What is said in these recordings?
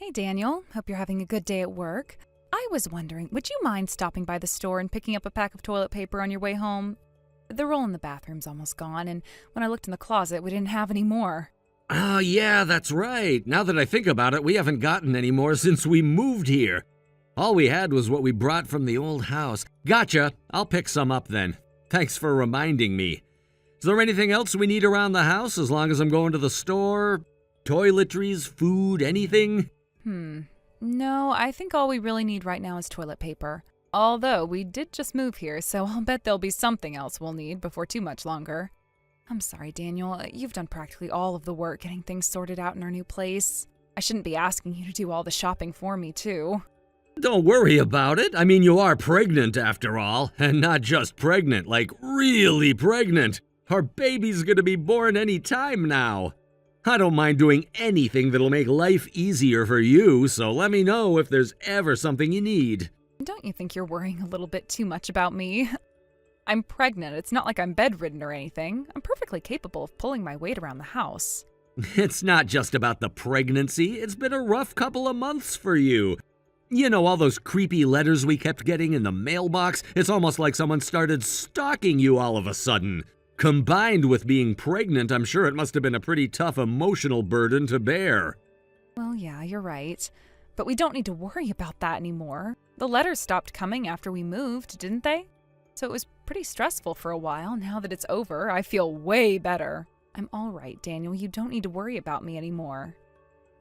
Hey, Daniel. Hope you're having a good day at work. I was wondering, would you mind stopping by the store and picking up a pack of toilet paper on your way home? The roll in the bathroom's almost gone, and when I looked in the closet, we didn't have any more. Oh, yeah, that's right. Now that I think about it, we haven't gotten any more since we moved here. All we had was what we brought from the old house. Gotcha. I'll pick some up then. Thanks for reminding me. Is there anything else we need around the house as long as I'm going to the store? Toiletries, food, anything? No, I think all we really need right now is toilet paper. Although we did just move here, so I'll bet there'll be something else we'll need before too much longer. I'm sorry, Daniel. You've done practically all of the work getting things sorted out in our new place. I shouldn't be asking you to do all the shopping for me, too. Don't worry about it. I mean, you are pregnant after all. And not just pregnant, like really pregnant. Our baby's gonna be born any time now. I don't mind doing anything that'll make life easier for you, so let me know if there's ever something you need. Don't you think you're worrying a little bit too much about me? I'm pregnant. It's not like I'm bedridden or anything. I'm perfectly capable of pulling my weight around the house. It's not just about the pregnancy. It's been a rough couple of months for you. You know, all those creepy letters we kept getting in the mailbox? It's almost like someone started stalking you all of a sudden. Combined with being pregnant, I'm sure it must have been a pretty tough emotional burden to bear. Well, yeah, you're right. But we don't need to worry about that anymore. The letters stopped coming after we moved, didn't they? So it was pretty stressful for a while. Now that it's over, I feel way better. I'm all right, Daniel. You don't need to worry about me anymore.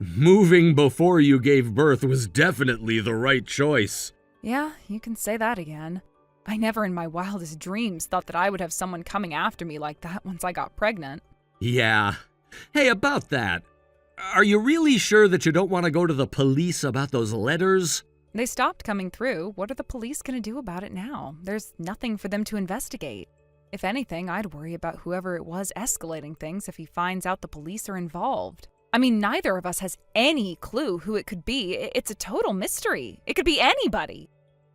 Moving before you gave birth was definitely the right choice. Yeah, you can say that again. I never in my wildest dreams thought that I would have someone coming after me like that once I got pregnant. Yeah. Hey, about that. Are you really sure that you don't want to go to the police about those letters? They stopped coming through. What are the police going to do about it now? There's nothing for them to investigate. If anything, I'd worry about whoever it was escalating things if he finds out the police are involved. I mean, neither of us has any clue who it could be. It's a total mystery. It could be anybody.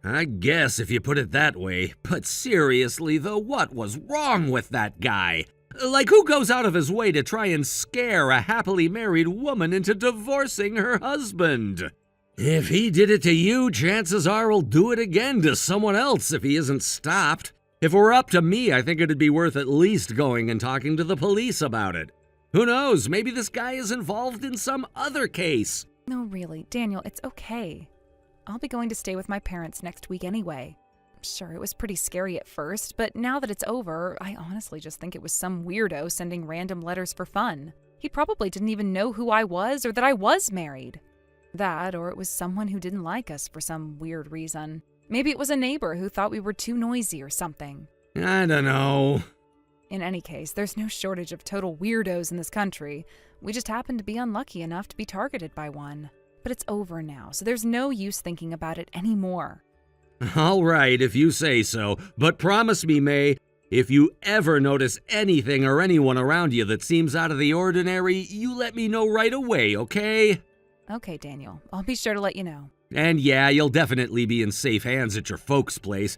I guess if you put it that way. But seriously, though, what was wrong with that guy? Like, who goes out of his way to try and scare a happily married woman into divorcing her husband? If he did it to you, chances are he'll do it again to someone else if he isn't stopped. If it were up to me, I think it'd be worth at least going and talking to the police about it. Who knows, maybe this guy is involved in some other case. No, really, Daniel, it's okay. I'll be going to stay with my parents next week anyway. Sure, it was pretty scary at first, but now that it's over, I honestly just think it was some weirdo sending random letters for fun. He probably didn't even know who I was or that I was married. That, or it was someone who didn't like us for some weird reason. Maybe it was a neighbor who thought we were too noisy or something. I don't know. In any case, there's no shortage of total weirdos in this country. We just happened to be unlucky enough to be targeted by one. But it's over now, so there's no use thinking about it anymore. All right, if you say so. But promise me, May, if you ever notice anything or anyone around you that seems out of the ordinary, you let me know right away, okay? Okay, Daniel. I'll be sure to let you know. And yeah, you'll definitely be in safe hands at your folks' place.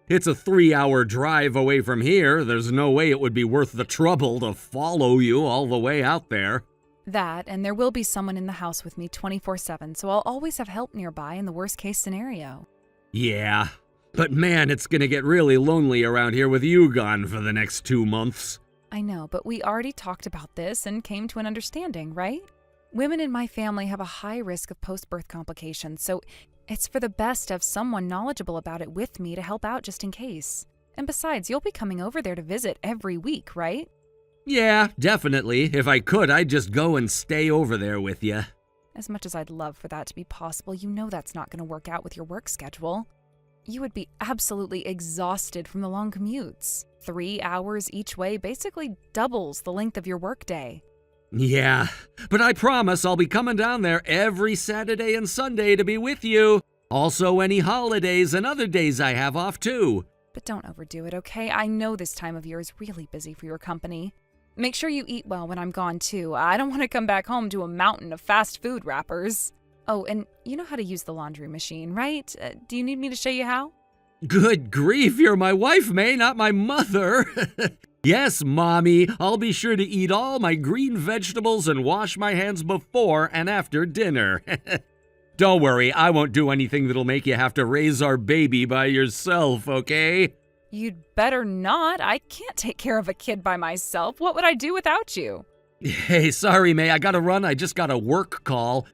It's a 3-hour drive away from here. There's no way it would be worth the trouble to follow you all the way out there. That, and there will be someone in the house with me 24/7, so I'll always have help nearby in the worst-case scenario. Yeah, but man, it's gonna get really lonely around here with you gone for the next 2 months. I know, but we already talked about this and came to an understanding, right? Women in my family have a high risk of post-birth complications, so it's for the best to have someone knowledgeable about it with me to help out just in case. And besides, you'll be coming over there to visit every week, right? Yeah, definitely. If I could, I'd just go and stay over there with you. As much as I'd love for that to be possible, you know that's not going to work out with your work schedule. You would be absolutely exhausted from the long commutes. 3 hours each way basically doubles the length of your workday. Yeah, but I promise I'll be coming down there every Saturday and Sunday to be with you. Also any holidays and other days I have off too. But don't overdo it, okay? I know this time of year is really busy for your company. Make sure you eat well when I'm gone, too. I don't want to come back home to a mountain of fast food wrappers. Oh, and you know how to use the laundry machine, right? Do you need me to show you how? Good grief, you're my wife, May, not my mother. Yes, Mommy, I'll be sure to eat all my green vegetables and wash my hands before and after dinner. Don't worry, I won't do anything that'll make you have to raise our baby by yourself, okay? You'd better not. I can't take care of a kid by myself. What would I do without you? Hey, sorry, May, I gotta run. I just got a work call.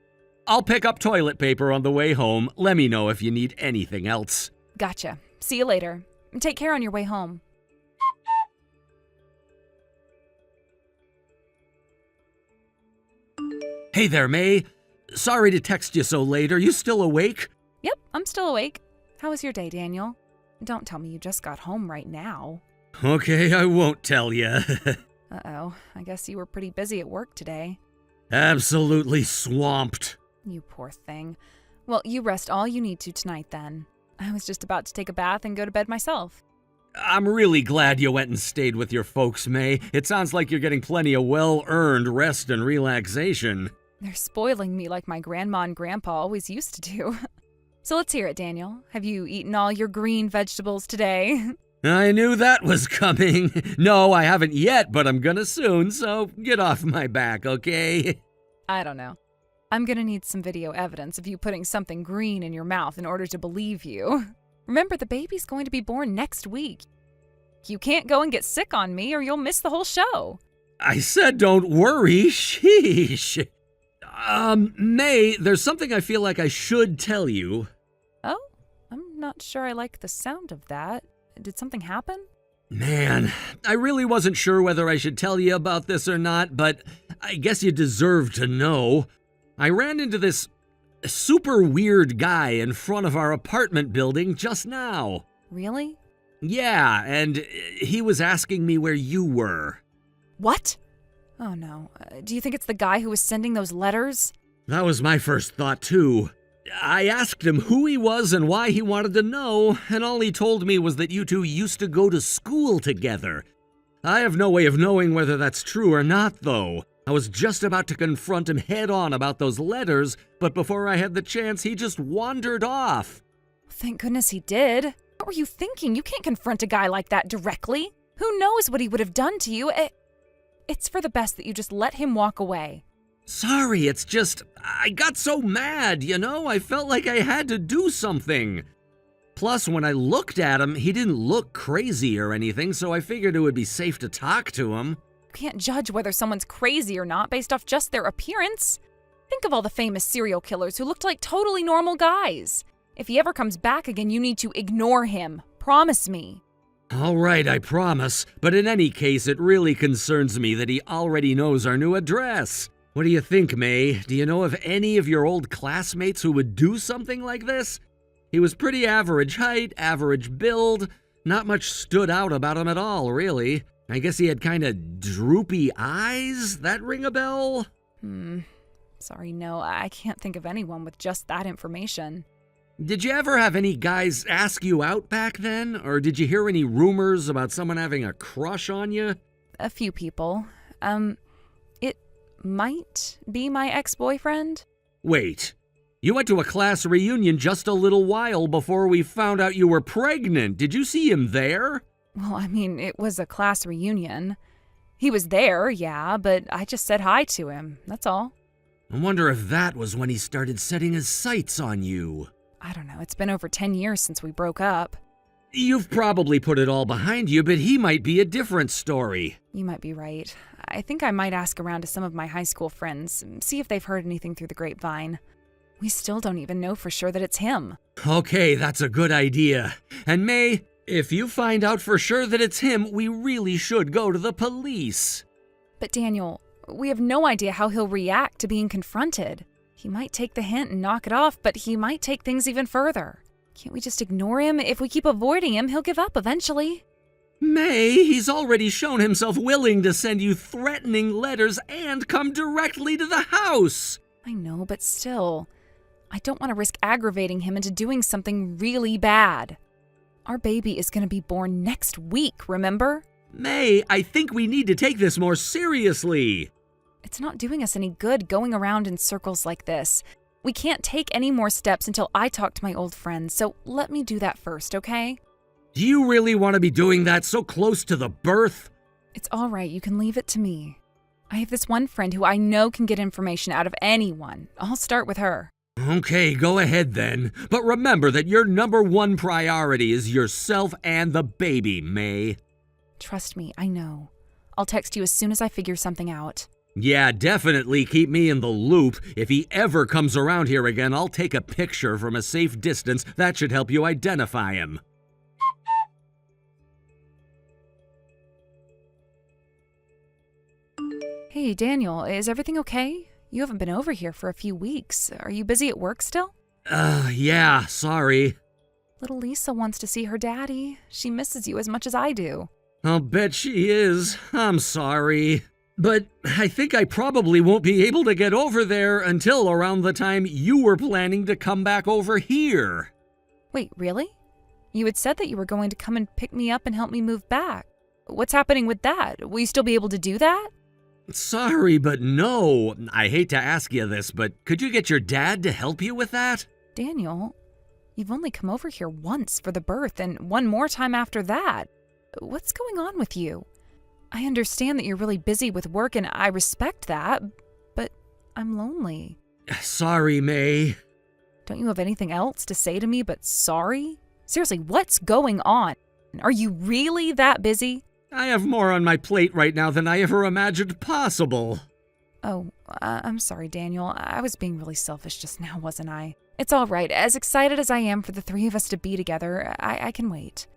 I'll pick up toilet paper on the way home. Let me know if you need anything else. Gotcha. See you later. Take care on your way home. Hey there, May. Sorry to text you so late. Are you still awake? Yep, I'm still awake. How was your day, Daniel? Don't tell me you just got home right now. Okay, I won't tell you. Uh-oh, I guess you were pretty busy at work today. Absolutely swamped. You poor thing. Well, you rest all you need to tonight then. I was just about to take a bath and go to bed myself. I'm really glad you went and stayed with your folks, May. It sounds like you're getting plenty of well-earned rest and relaxation. They're spoiling me like my grandma and grandpa always used to do. So let's hear it, Daniel. Have you eaten all your green vegetables today? I knew that was coming. No, I haven't yet, but I'm gonna soon, so get off my back, okay? I don't know. I'm gonna need some video evidence of you putting something green in your mouth in order to believe you. Remember, the baby's going to be born next week. You can't go and get sick on me or you'll miss the whole show. I said don't worry, sheesh. May, there's something I feel like I should tell you. Oh? I'm not sure I like the sound of that. Did something happen? Man, I really wasn't sure whether I should tell you about this or not, but I guess you deserve to know. I ran into this super weird guy in front of our apartment building just now. Really? Yeah, and he was asking me where you were. What? Oh no. Do you think it's the guy who was sending those letters? That was my first thought, too. I asked him who he was and why he wanted to know, and all he told me was that you two used to go to school together. I have no way of knowing whether that's true or not, though. I was just about to confront him head-on about those letters, but before I had the chance, he just wandered off. Thank goodness he did. What were you thinking? You can't confront a guy like that directly. Who knows what he would have done to you? It's for the best that you just let him walk away. Sorry, it's just, I got so mad, you know? I felt like I had to do something. Plus, when I looked at him, he didn't look crazy or anything, so I figured it would be safe to talk to him. You can't judge whether someone's crazy or not based off just their appearance. Think of all the famous serial killers who looked like totally normal guys. If he ever comes back again, you need to ignore him. Promise me. All right, I promise. But in any case, it really concerns me that he already knows our new address. What do you think, May? Do you know of any of your old classmates who would do something like this? He was pretty average height, average build. Not much stood out about him at all, really. I guess he had kind of droopy eyes. That ring a bell? Sorry, no, I can't think of anyone with just that information. Did you ever have any guys ask you out back then? Or did you hear any rumors about someone having a crush on you? A few people. It might be my ex-boyfriend. Wait, you went to a class reunion just a little while before we found out you were pregnant. Did you see him there? Well, I mean, it was a class reunion. He was there, yeah, but I just said hi to him, that's all. I wonder if that was when he started setting his sights on you. I don't know, it's been over 10 years since we broke up. You've probably put it all behind you, but he might be a different story. You might be right. I think I might ask around to some of my high school friends, see if they've heard anything through the grapevine. We still don't even know for sure that it's him. Okay, that's a good idea. And May, if you find out for sure that it's him, we really should go to the police. But Daniel, we have no idea how he'll react to being confronted. He might take the hint and knock it off, but he might take things even further. Can't we just ignore him? If we keep avoiding him, he'll give up eventually. May, he's already shown himself willing to send you threatening letters and come directly to the house. I know, but still, I don't want to risk aggravating him into doing something really bad. Our baby is going to be born next week, remember? May, I think we need to take this more seriously. It's not doing us any good going around in circles like this. We can't take any more steps until I talk to my old friends, so let me do that first, okay? Do you really want to be doing that so close to the birth? It's all right, you can leave it to me. I have this one friend who I know can get information out of anyone. I'll start with her. Okay, go ahead then. But remember that your number one priority is yourself and the baby, May. Trust me, I know. I'll text you as soon as I figure something out. Yeah, definitely keep me in the loop. If he ever comes around here again, I'll take a picture from a safe distance. That should help you identify him. Hey, Daniel, is everything okay? You haven't been over here for a few weeks. Are you busy at work still? Yeah, sorry. Little Lisa wants to see her daddy. She misses you as much as I do. I'll bet she is. I'm sorry. But I think I probably won't be able to get over there until around the time you were planning to come back over here. Wait, really? You had said that you were going to come and pick me up and help me move back. What's happening with that? Will you still be able to do that? Sorry, but no. I hate to ask you this, but could you get your dad to help you with that? Daniel, you've only come over here once for the birth and one more time after that. What's going on with you? I understand that you're really busy with work and I respect that, but I'm lonely. Sorry, May. Don't you have anything else to say to me but sorry? Seriously, what's going on? Are you really that busy? I have more on my plate right now than I ever imagined possible. Oh, I'm sorry, Daniel. I was being really selfish just now, wasn't I? It's all right. As excited as I am for the three of us to be together, I can wait.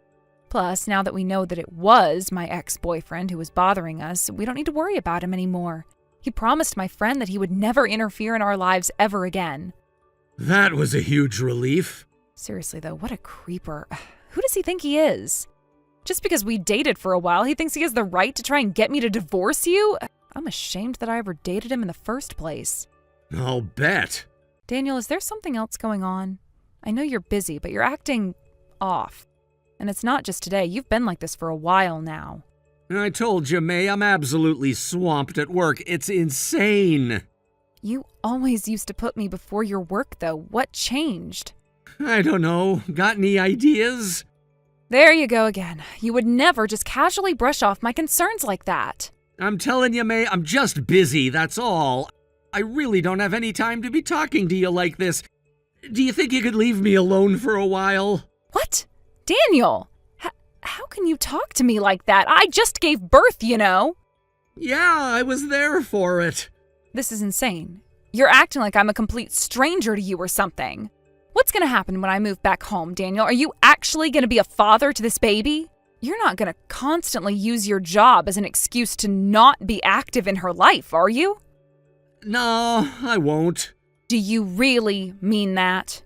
Plus, now that we know that it was my ex-boyfriend who was bothering us, we don't need to worry about him anymore. He promised my friend that he would never interfere in our lives ever again. That was a huge relief. Seriously, though, what a creeper. Who does he think he is? Just because we dated for a while, he thinks he has the right to try and get me to divorce you? I'm ashamed that I ever dated him in the first place. I'll bet. Daniel, is there something else going on? I know you're busy, but you're acting off. And it's not just today. You've been like this for a while now. I told you, May, I'm absolutely swamped at work. It's insane. You always used to put me before your work, though. What changed? I don't know. Got any ideas? There you go again. You would never just casually brush off my concerns like that. I'm telling you, May, I'm just busy, that's all. I really don't have any time to be talking to you like this. Do you think you could leave me alone for a while? What? Daniel! How can you talk to me like that? I just gave birth, you know. Yeah, I was there for it. This is insane. You're acting like I'm a complete stranger to you or something. What's going to happen when I move back home, Daniel? Are you actually going to be a father to this baby? You're not going to constantly use your job as an excuse to not be active in her life, are you? No, I won't. Do you really mean that?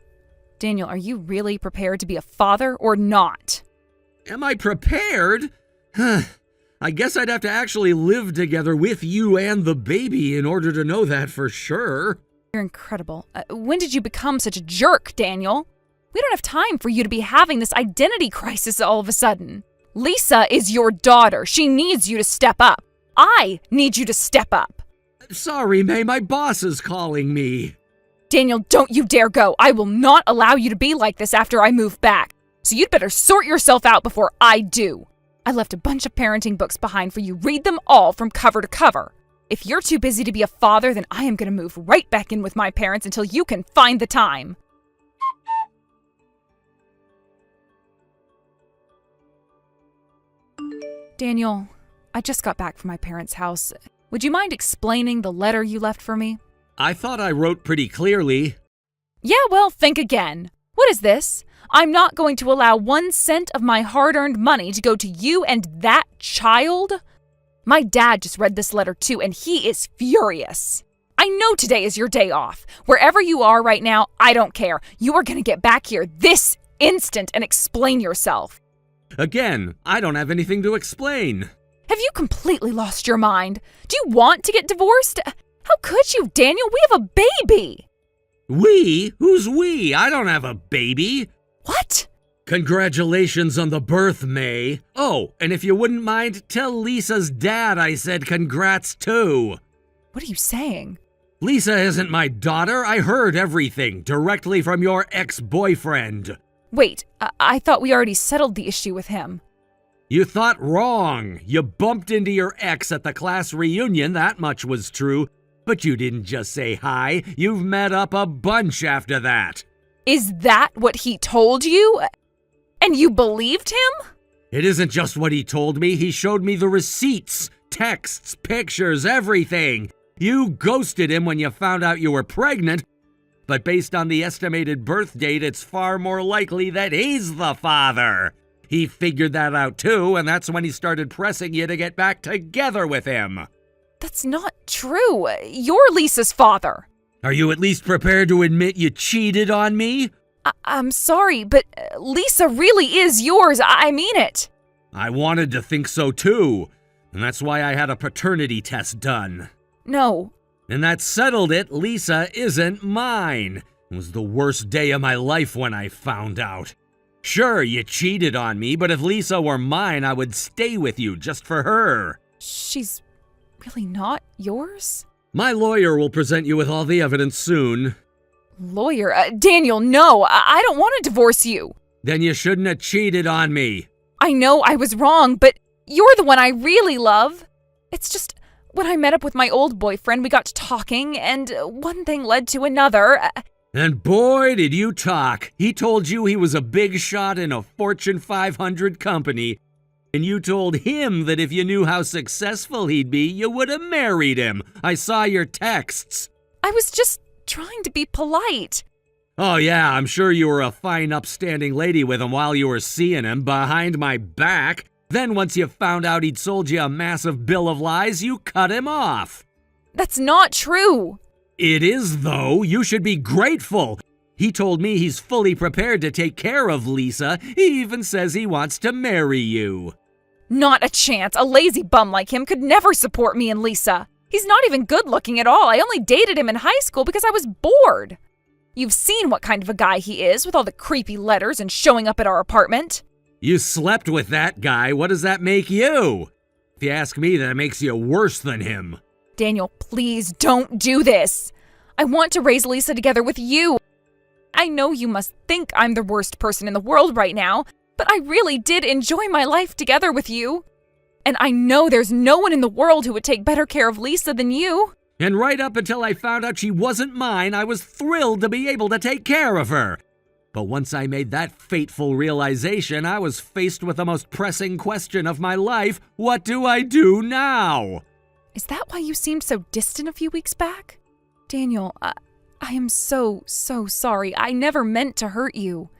Daniel, are you really prepared to be a father or not? Am I prepared? I guess I'd have to actually live together with you and the baby in order to know that for sure. You're incredible. When did you become such a jerk, Daniel? We don't have time for you to be having this identity crisis all of a sudden. Lisa is your daughter. She needs you to step up. I need you to step up. Sorry, May, my boss is calling me. Daniel, don't you dare go. I will not allow you to be like this after I move back. So you'd better sort yourself out before I do. I left a bunch of parenting books behind for you. Read them all from cover to cover. If you're too busy to be a father, then I am going to move right back in with my parents until you can find the time. Daniel, I just got back from my parents' house. Would you mind explaining the letter you left for me? I thought I wrote pretty clearly. Yeah, well, think again. What is this? I'm not going to allow 1 cent of my hard-earned money to go to you and that child. My dad just read this letter too, and he is furious. I know today is your day off. Wherever you are right now, I don't care. You are going to get back here this instant and explain yourself. Again, I don't have anything to explain. Have you completely lost your mind? Do you want to get divorced? How could you, Daniel? We have a baby. We? Who's we? I don't have a baby. What? Congratulations on the birth, May. Oh, and if you wouldn't mind, tell Lisa's dad I said congrats too. What are you saying? Lisa isn't my daughter. I heard everything directly from your ex-boyfriend. Wait, I thought we already settled the issue with him. You thought wrong. You bumped into your ex at the class reunion, that much was true. But you didn't just say hi, you've met up a bunch after that. Is that what he told you? And you believed him? It isn't just what he told me, he showed me the receipts, texts, pictures, everything. You ghosted him when you found out you were pregnant, but based on the estimated birth date, it's far more likely that he's the father. He figured that out too, and that's when he started pressing you to get back together with him. That's not true. You're Lisa's father. Are you at least prepared to admit you cheated on me? I'm sorry, but Lisa really is yours. I mean it. I wanted to think so too, and that's why I had a paternity test done. No. And that settled it. Lisa isn't mine. It was the worst day of my life when I found out. Sure, you cheated on me, but if Lisa were mine, I would stay with you just for her. She's really not yours? My lawyer will present you with all the evidence soon. Lawyer? Daniel, no. I don't want to divorce you. Then you shouldn't have cheated on me. I know I was wrong, but you're the one I really love. It's just, when I met up with my old boyfriend, we got to talking, and one thing led to another. And boy, did you talk. He told you he was a big shot in a Fortune 500 company, and you told him that if you knew how successful he'd be, you would have married him. I saw your texts. I was just trying to be polite. Oh yeah, I'm sure you were a fine upstanding lady with him while you were seeing him behind my back. Then once you found out he'd sold you a massive bill of lies, you cut him off. That's not true. It is, though. You should be grateful. He told me he's fully prepared to take care of Lisa. He even says he wants to marry you. Not a chance. A lazy bum like him could never support me and Lisa. He's not even good looking at all. I only dated him in high school because I was bored. You've seen what kind of a guy he is with all the creepy letters and showing up at our apartment. You slept with that guy. What does that make you? If you ask me, that makes you worse than him. Daniel, please don't do this. I want to raise Lisa together with you. I know you must think I'm the worst person in the world right now, but I really did enjoy my life together with you. And I know there's no one in the world who would take better care of Lisa than you. And right up until I found out she wasn't mine, I was thrilled to be able to take care of her. But once I made that fateful realization, I was faced with the most pressing question of my life. What do I do now? Is that why you seemed so distant a few weeks back? Daniel, I am so sorry. I never meant to hurt you.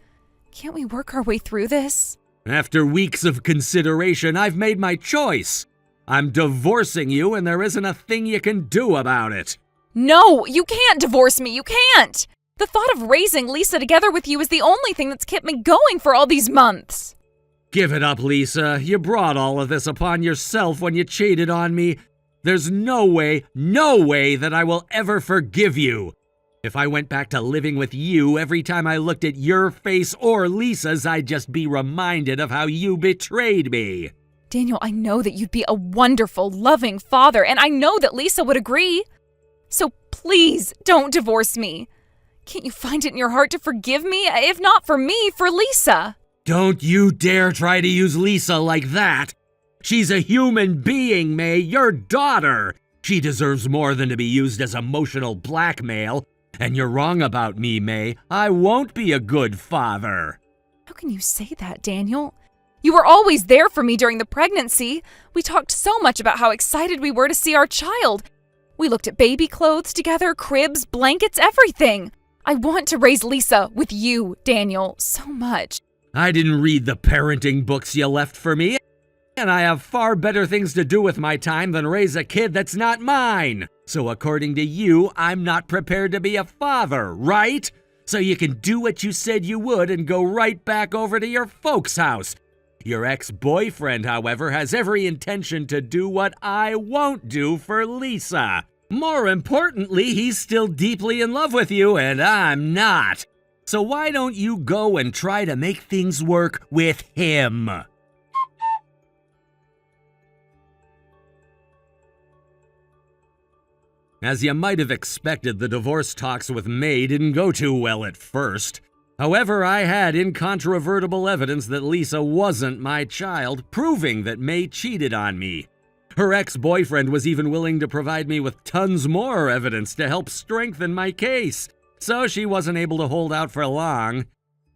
Can't we work our way through this? After weeks of consideration, I've made my choice. I'm divorcing you, and there isn't a thing you can do about it. No, you can't divorce me. You can't. The thought of raising Lisa together with you is the only thing that's kept me going for all these months. Give it up, Lisa. You brought all of this upon yourself when you cheated on me. There's no way that I will ever forgive you. If I went back to living with you, every time I looked at your face or Lisa's, I'd just be reminded of how you betrayed me. Daniel, I know that you'd be a wonderful, loving father, and I know that Lisa would agree. So please don't divorce me. Can't you find it in your heart to forgive me? If not for me, for Lisa. Don't you dare try to use Lisa like that. She's a human being, May, your daughter. She deserves more than to be used as emotional blackmail. And you're wrong about me, May. I won't be a good father. How can you say that, Daniel? You were always there for me during the pregnancy. We talked so much about how excited we were to see our child. We looked at baby clothes together, cribs, blankets, everything. I want to raise Lisa with you, Daniel, so much. I didn't read the parenting books you left for me, and I have far better things to do with my time than raise a kid that's not mine. So according to you, I'm not prepared to be a father, right? So you can do what you said you would and go right back over to your folks' house. Your ex-boyfriend, however, has every intention to do what I won't do for Lisa. More importantly, he's still deeply in love with you, and I'm not. So why don't you go and try to make things work with him? As you might have expected, the divorce talks with May didn't go too well at first. However, I had incontrovertible evidence that Lisa wasn't my child, proving that May cheated on me. Her ex-boyfriend was even willing to provide me with tons more evidence to help strengthen my case, so she wasn't able to hold out for long.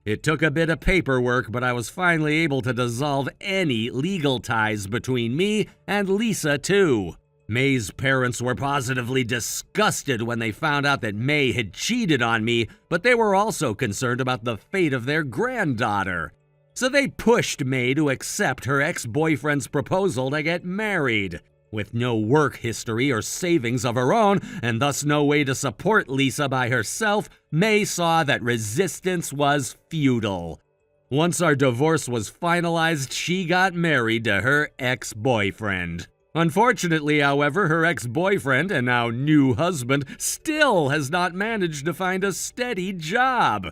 It took a bit of paperwork, but I was finally able to dissolve any legal ties between me and Lisa, too. May's parents were positively disgusted when they found out that May had cheated on me, but they were also concerned about the fate of their granddaughter. So they pushed May to accept her ex-boyfriend's proposal to get married. With no work history or savings of her own, and thus no way to support Lisa by herself, May saw that resistance was futile. Once our divorce was finalized, she got married to her ex-boyfriend. Unfortunately, however, her ex-boyfriend and now new husband still has not managed to find a steady job.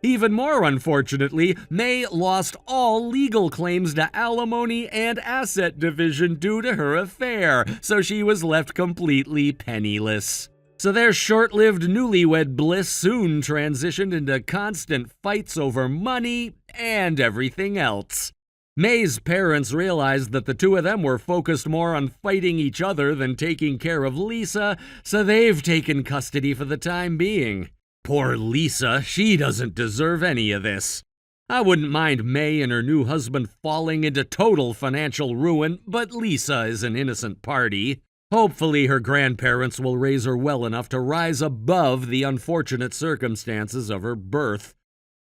Even more unfortunately, May lost all legal claims to alimony and asset division due to her affair, so she was left completely penniless. So their short-lived newlywed bliss soon transitioned into constant fights over money and everything else. May's parents realized that the two of them were focused more on fighting each other than taking care of Lisa, so they've taken custody for the time being. Poor Lisa, she doesn't deserve any of this. I wouldn't mind May and her new husband falling into total financial ruin, but Lisa is an innocent party. Hopefully her grandparents will raise her well enough to rise above the unfortunate circumstances of her birth.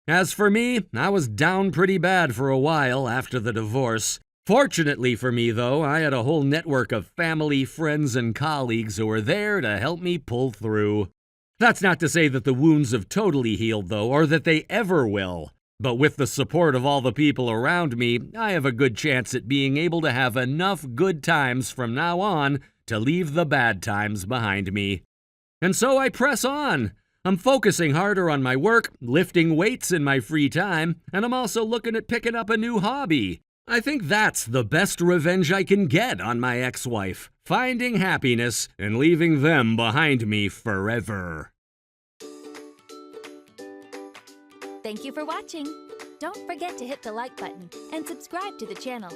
As for me, I was down pretty bad for a while after the divorce. Fortunately for me, though, I had a whole network of family, friends, and colleagues who were there to help me pull through. That's not to say that the wounds have totally healed, though, or that they ever will. But with the support of all the people around me, I have a good chance at being able to have enough good times from now on to leave the bad times behind me. And so I press on. I'm focusing harder on my work, lifting weights in my free time, and I'm also looking at picking up a new hobby. I think that's the best revenge I can get on my ex-wife, finding happiness and leaving them behind me forever. Thank you for watching. Don't forget to hit the like button and subscribe to the channel.